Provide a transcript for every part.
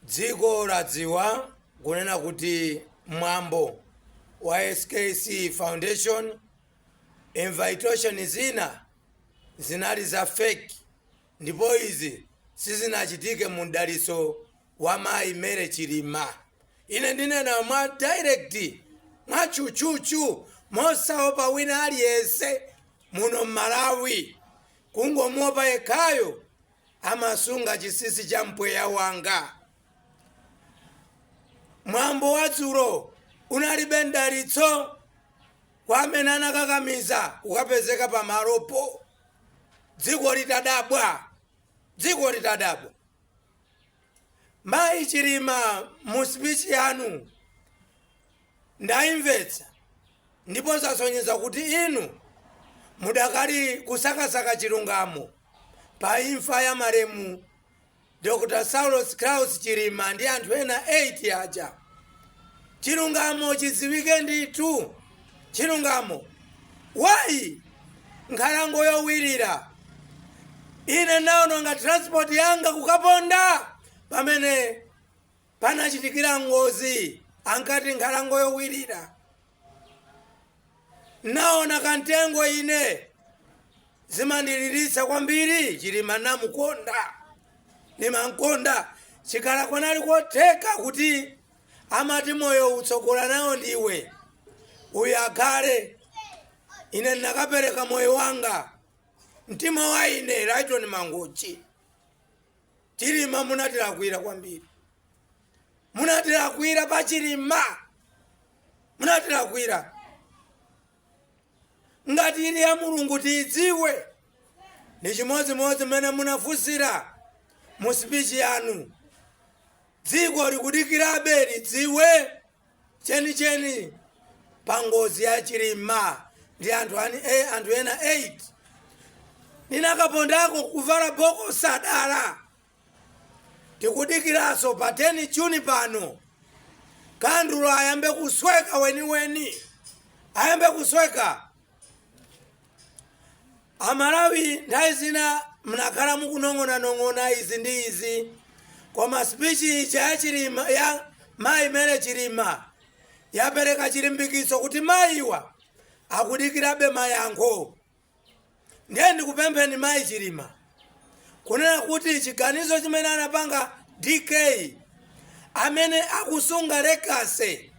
dziko ladziwa kunena kuti mwambo wa SKC Foundation invitation zina zinali za fake, ndipo izi sizinachitike mu mdaliso wa Mayi Mary Chilima. Ine ndinena mwa direct, mwa chuchuchu, mosaopa wina aliyense muno Malawi, kungomuopa yekhayo amasunga chisisi cha mpweya wanga. Mwambo wa dzulo unalibe mdalitso kwa amene anakakamiza ukapezeka pamalopo. Dziko litadabwa, dziko litadabwa. Mayi Chilima mu speech yanu ndaimvetsa, ndipo zasonyeza kuti inu mudakali kusakasaka chilungamo pa imfa ya malemu Dr. Saulos Klaus Chilima ndi anthu ena 8 aja. Chilungamo chiziwike ndithu. Chilungamo wayi nkhalango yowirira. Ine naononga transport yanga kukaponda pamene panachitikira ngozi ankati nkhalango yowirira. Naona kantengo ine zimandiliritsa kwambiri. Chilima namukonda, nimankonda. Chikala kwanali kotheka kuti amati moyo utsogola nawo ndiwe uyu akhale. Ine ndinakapereka moyo wanga, mtima wa ine Rayton Mangochi. Chilima munatilakwira kwambiri, munatilakwira pa Chilima, munatilakwira. Ngati ili ya Mulungu tiidziwe. Ndi chimodzimodzi mmene munafunsira mu speech yanu. Dziko likudikirabe lidziwe chenicheni pa ngozi ya Chilima ndi anthu ena 8. Ninakapondako kuvala boko sadala. Tikudikiraso pa 10 Juni pano. Kandulo ayambe kusweka weni. Ayambe kusweka. Amalawi nthawi zina mnakhala mukunong'ona izi ndi izi. Koma speech ya Chilima ya Mayi Mary Chilima yapereka chilimbikitso kuti mayiwa akudikirabe mayankho. Ndiye ndikupempheni Mayi Chilima kunena kuti chiganizo chimene anapanga DK amene akusunga legacy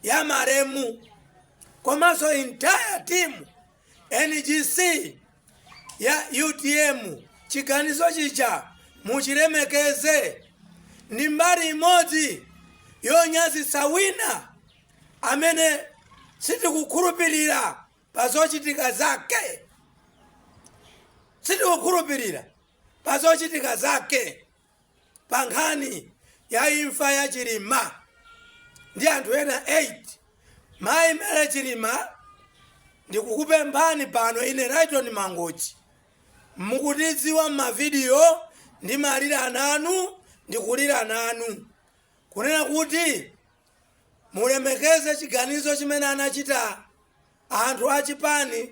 ya malemu komanso entire team NGC ya UTM, chiganizo chicha muchilemekeze. Ndi mbali imodzi yonyazitsa wina amene sitikukhulupirira pa zochitika zake. Sitikukhulupirira pa zochitika zake pa nkhani ya imfa ya Chilima ndi anthu ena 8. Mayi Mary Chilima ndikukupemphani pano ine Rayton Mangochi, mukutidziwa m'mavidiyo ndi malira nanu ndikulira nanu, kunena kuti mulemekeze chiganizo chimene anachita anthu a chipani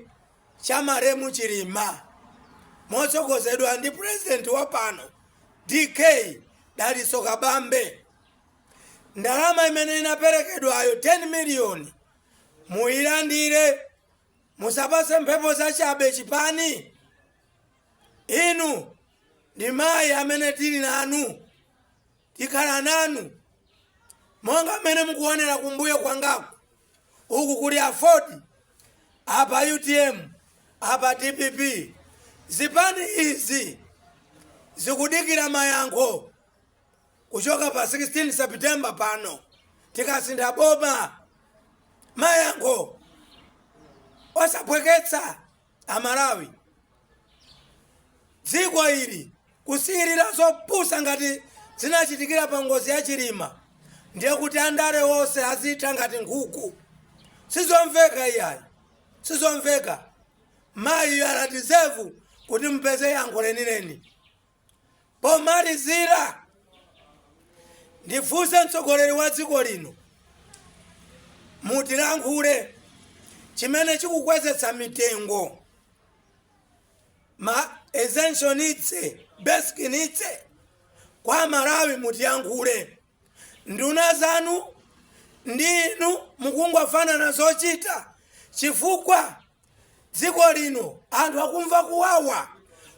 cha malemu Chilima motsogozedwa ndi president wa pano DK Daliso Kabambe. Ndalama imene inaperekedwayo 10 miliyoni muyilandire, musapase mphepo zachabe chipani. Inu ndi mayi amene tili nanu, tikhala nanu. Monga mmene mukuonera kumbuyo kwangaku, uku kuli afford, apa UTM, apa DPP. Zipani izi zikudikira mayankho kuchoka pa 16 September pano. Tikasintha boma mayankho osapweketsa Amalawi. Dziko ili kusiyirira zopusa ngati zinachitikira pa ngozi ya Chilima ndiye kuti andale wonse azitha ngati nkhuku. Sizomveka iyayi, sizomveka. Mayi anadiserve kuti mpeze yankho lenileni. Pomalizira ndifunse mtsogoleri wa dziko lino, mutilankhule chimene chikukwezetsa mitengo ma essential needs, basic needs kwa Malawi. Mutiyankhule nduna zanu ndinu mukungofanana zochita, chifukwa dziko lino anthu akumva kuwawa,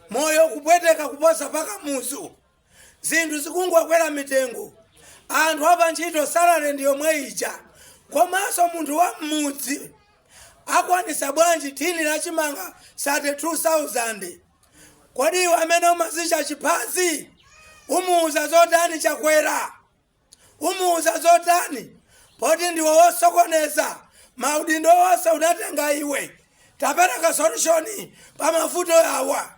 moyo kupweteka kuposa paka muzu, zinthu zikungokwera mitengo, anthu apa ntchito salale ndi yomwe ija. Komanso munthu wa mmudzi akwanisa bwanji thini la chimanga 32,000. Kodi iwe amene umazicha chiphazi umuuza zotani chakwera? Umuuza zotani? Poti ndiwe wosokoneza, maudindo wonse unatenga iwe. Tapereka solution pa mavuto yawa.